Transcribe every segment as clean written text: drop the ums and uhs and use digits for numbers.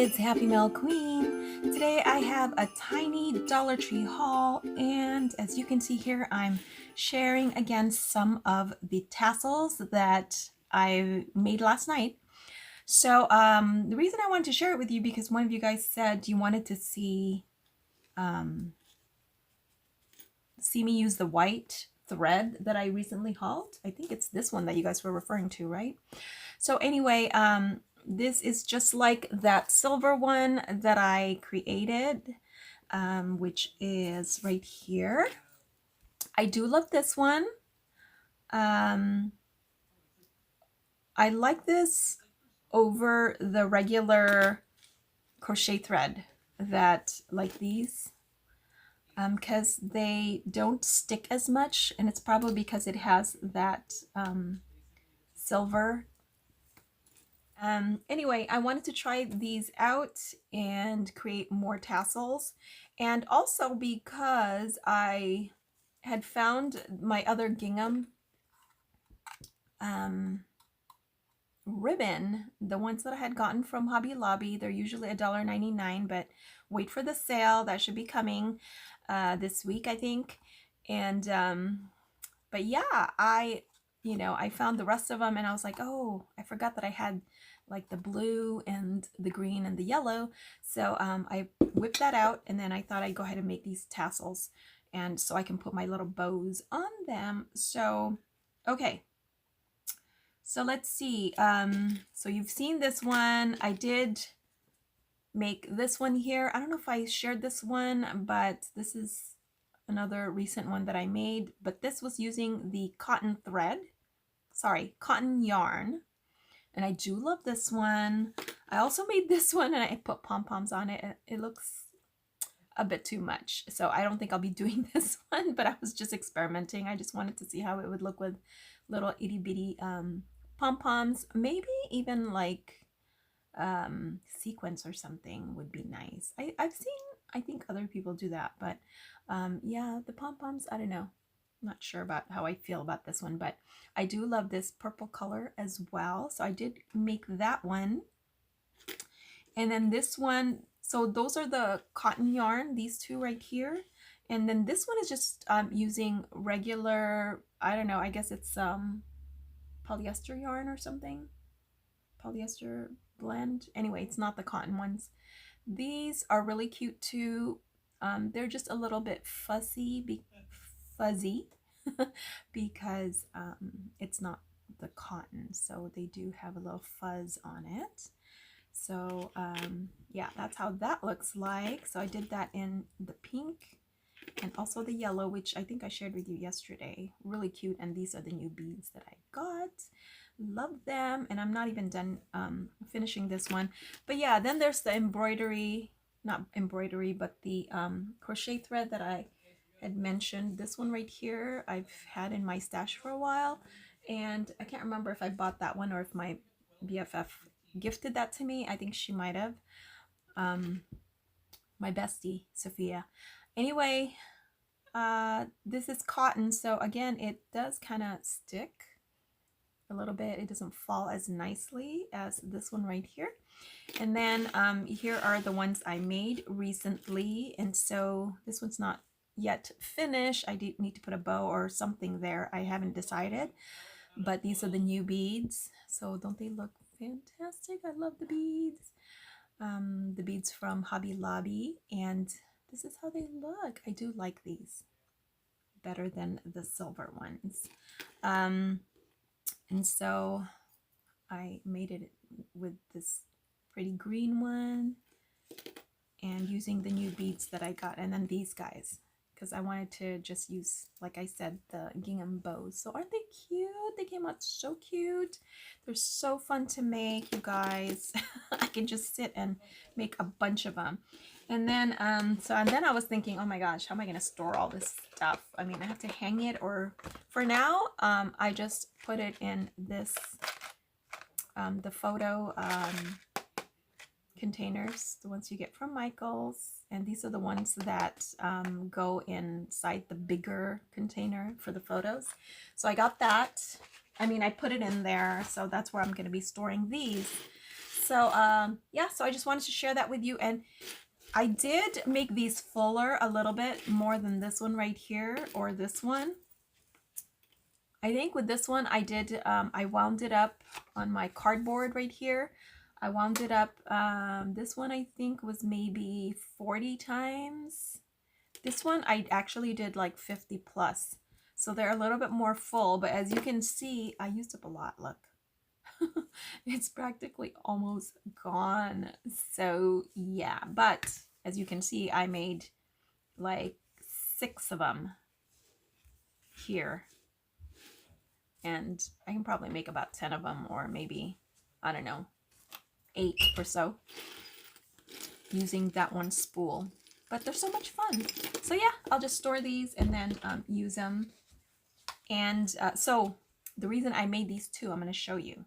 it's Happy Mail Queen. Today I have a tiny Dollar Tree haul, and as you can see here, I'm sharing again some of the tassels that I made last night. So the reason I wanted to share it with you because one of you guys said you wanted to see me use the white thread that I recently hauled. I think it's this one that you guys were referring to, right? So anyway, this is just like that silver one that I created, which is right here. I do love this one. I like this over the regular crochet thread that like these because they don't stick as much, and it's probably because it has that silver. Anyway, I wanted to try these out and create more tassels, and also because I had found my other gingham ribbon, the ones that I had gotten from Hobby Lobby. They're usually $1.99, but wait for the sale. That should be coming this week, I think. And but yeah, I found the rest of them, and I was like, oh, I forgot that I had like the blue and the green and the yellow. So I whipped that out, and then I thought I'd go ahead and make these tassels, and so I can put my little bows on them. So okay, so let's see. So you've seen this one. I did make this one here. I don't know if I shared this one, but this is another recent one that I made, but this was using the cotton thread, cotton yarn. And I do love this one. I also made this one and I put pom-poms on it. It looks a bit too much, so I don't think I'll be doing this one, but I was just experimenting. I just wanted to see how it would look with little itty bitty pom-poms. Maybe even like sequins or something would be nice. I've seen, I think other people do that, but yeah, the pom-poms, I don't know. I'm not sure about how I feel about this one, but I do love this purple color as well. So I did make that one. And then this one, so those are the cotton yarn, these two right here. And then this one is just using regular, I don't know, I guess it's polyester yarn or something. Polyester blend. Anyway, it's not the cotton ones. These are really cute too. They're just a little bit fuzzy because it's not the cotton, so they do have a little fuzz on it. So yeah, that's how that looks like. So I did that in the pink and also the yellow, which I think I shared with you yesterday. Really cute, and these are the new beads that I got. Love them, and I'm not even done finishing this one. But yeah, then there's the embroidery, not embroidery, but the crochet thread that I had mentioned. This one right here I've had in my stash for a while, and I can't remember if I bought that one or if my BFF gifted that to me. I think she might have. My bestie Sophia. Anyway, this is cotton, so again it does kind of stick a little bit. It doesn't fall as nicely as this one right here. And then here are the ones I made recently, and so this one's not yet finished. I do need to put a bow or something there. I haven't decided, but these are the new beads. So don't they look fantastic? I love the beads. The beads from Hobby Lobby, and this is how they look. I do like these better than the silver ones. And so I made it with this pretty green one and using the new beads that I got, and then these guys, because I wanted to just use, like I said, the gingham bows. So aren't they cute? They came out so cute. They're so fun to make, you guys. I can just sit and make a bunch of them. And then then I was thinking, oh my gosh, how am I going to store all this stuff? I mean, I have to hang it, or for now, I just put it in this, the photo containers, the ones you get from Michael's. And these are the ones that go inside the bigger container for the photos. So I got that. I mean, I put it in there, so that's where I'm going to be storing these. So yeah, so I just wanted to share that with you. And I did make these fuller a little bit more than this one right here, or this one. I think with this one I did, I wound it up on my cardboard right here. I wound it up, this one I think was maybe 40 times. This one I actually did like 50 plus. So they're a little bit more full, but as you can see, I used up a lot, look. It's practically almost gone. So yeah, but as you can see, I made like 6 of them here. And I can probably make about 10 of them, or maybe, I don't know, 8 or so using that one spool. But they're so much fun. So yeah, I'll just store these and then use them. And so the reason I made these two, I'm going to show you.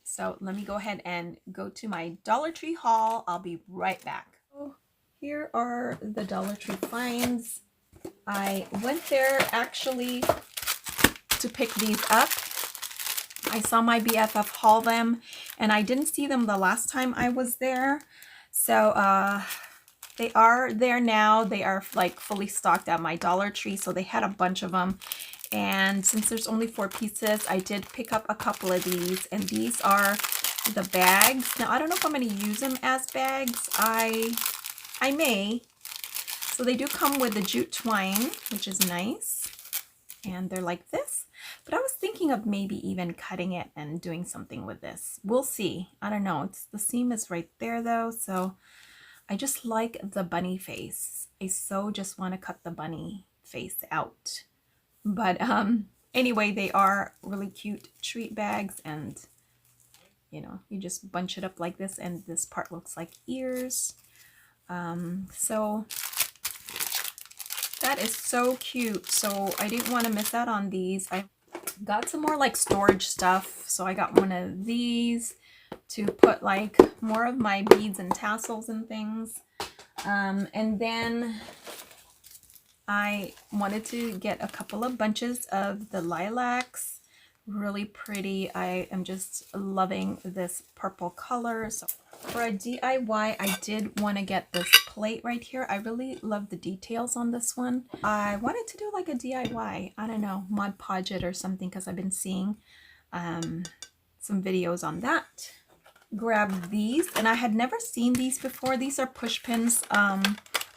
So let me go ahead and go to my Dollar Tree haul. I'll be right back. So here are the Dollar Tree finds. I went there actually to pick these up. I saw my BFF haul them, and I didn't see them the last time I was there. So they are there now. They are like fully stocked at my Dollar Tree, so they had a bunch of them. And since there's only 4 pieces, I did pick up a couple of these, and these are the bags. Now I don't know if I'm going to use them as bags. I may. So they do come with the jute twine, which is nice, and they're like this. But I was thinking of maybe even cutting it and doing something with this. We'll see. I don't know. The seam is right there though, so I just like the bunny face. I so just want to cut the bunny face out. But anyway, they are really cute treat bags, and you know, you just bunch it up like this, and this part looks like ears. So that is so cute. So I didn't want to miss out on these. I got some more like storage stuff. So I got one of these to put like more of my beads and tassels and things. And then I wanted to get a couple of bunches of the lilacs. Really pretty. I am just loving this purple color. So for a DIY, I did want to get this plate right here. I really love the details on this one. I wanted to do like a DIY, I don't know, Mod Podge it or something, because I've been seeing some videos on that. Grab these, and I had never seen these before. These are push pins.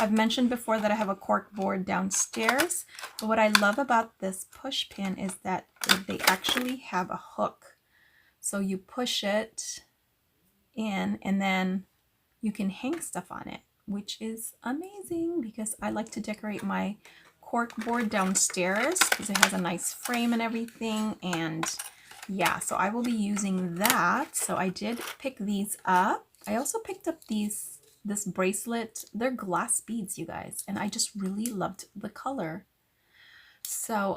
I've mentioned before that I have a cork board downstairs, but what I love about this push pin is that they actually have a hook. So you push it in, and then you can hang stuff on it, which is amazing because I like to decorate my cork board downstairs because it has a nice frame and everything. And yeah, so I will be using that. So I did pick these up. I also picked up this bracelet. They're glass beads, you guys, and I just really loved the color. So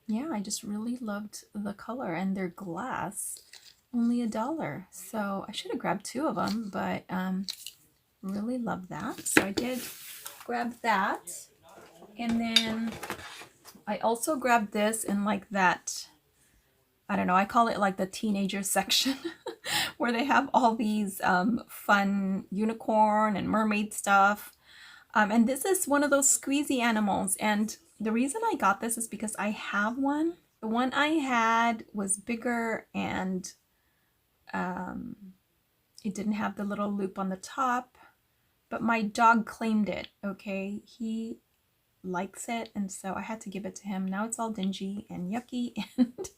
yeah, I just really loved the color, and they're glass, only $1. So I should have grabbed 2 of them, but really love that. So I did grab that, and then I also grabbed this in like that, I don't know, I call it like the teenager section where they have all these fun unicorn and mermaid stuff. And this is one of those squeezy animals. And the reason I got this is because I have one. The one I had was bigger, and it didn't have the little loop on the top. But my dog claimed it, okay? He likes it, and so I had to give it to him. Now it's all dingy and yucky, and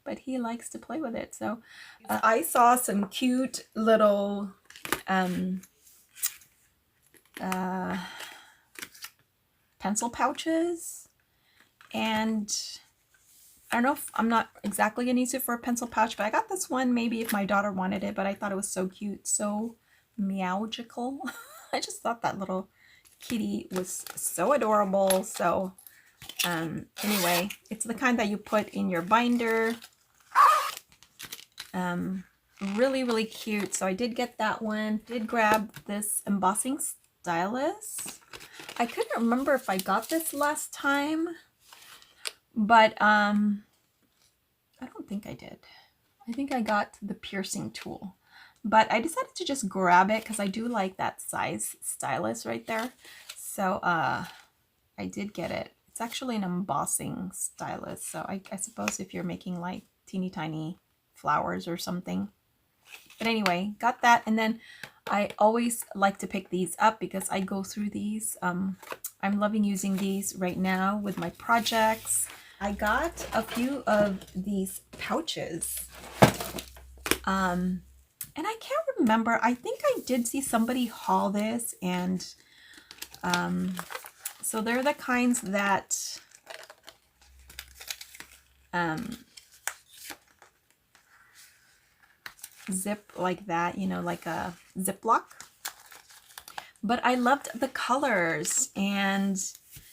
but he likes to play with it. So I saw some cute little pencil pouches, and I don't know if I'm not exactly gonna use it for a pencil pouch, but I got this one maybe if my daughter wanted it. But I thought it was so cute, so meowgical. I just thought that little kitty was so adorable. So anyway, it's the kind that you put in your binder. Really cute. So I did get that one. Did grab this embossing stylus. I couldn't remember if I got this last time, but I don't think I did. I think I got the piercing tool, but I decided to just grab it because I do like that size stylus right there. So I did get it. It's actually an embossing stylus. So I suppose if you're making like teeny tiny flowers or something. But anyway, got that. And then I always like to pick these up because I go through these. I'm loving using these right now with my projects. I got a few of these pouches. And I can't remember. I think I did see somebody haul this, and so they're the kinds that zip like that, you know, like a Ziploc. But I loved the colors, and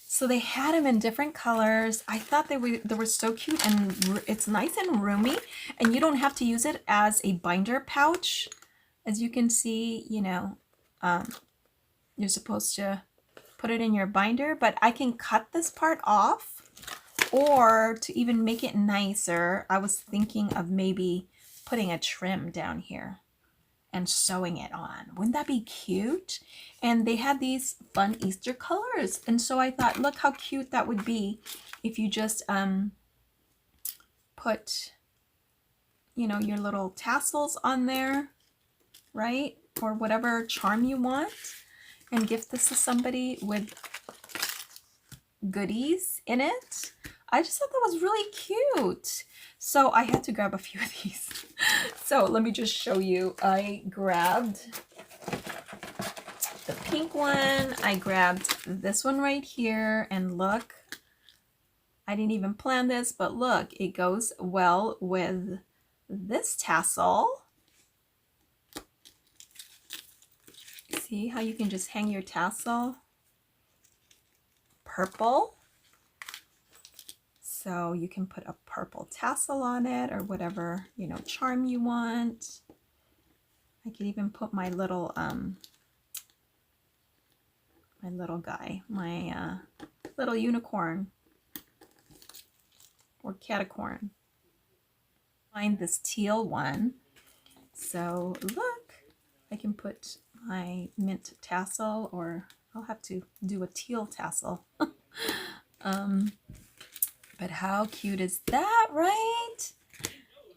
so they had them in different colors. I thought they were so cute, and it's nice and roomy, and you don't have to use it as a binder pouch. As you can see, you know, you're supposed to put it in your binder, but I can cut this part off, or to even make it nicer, I was thinking of maybe putting a trim down here and sewing it on. Wouldn't that be cute? And they had these fun Easter colors, and so I thought, look how cute that would be if you just put, you know, your little tassels on there, right? Or whatever charm you want, and gift this to somebody with goodies in it. I just thought that was really cute. So I had to grab a few of these. So let me just show you. I grabbed the pink one. I grabbed this one right here. And look, I didn't even plan this, but look, it goes well with this tassel. See how you can just hang your tassel? Purple. So you can put a purple tassel on it, or whatever, you know, charm you want. I could even put my little guy, my little unicorn or catacorn. Find this teal one. So look, I can put my mint tassel, or I'll have to do a teal tassel. But how cute is that, right?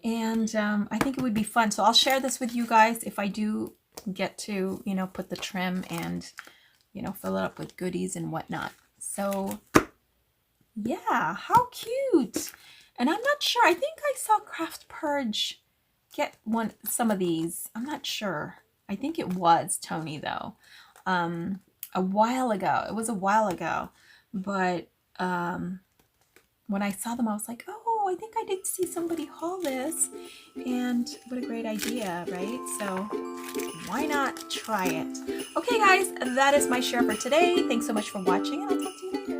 And I think it would be fun. So I'll share this with you guys if I do get to, you know, put the trim and, you know, fill it up with goodies and whatnot. So yeah, how cute. And I'm not sure. I think I saw Craft Purge get some of these. I'm not sure. I think it was Tony though. A while ago. It was a while ago. But when I saw them, I was like, oh, I think I did see somebody haul this. And what a great idea, right? So why not try it? Okay, guys, that is my share for today. Thanks so much for watching, and I'll talk to you later.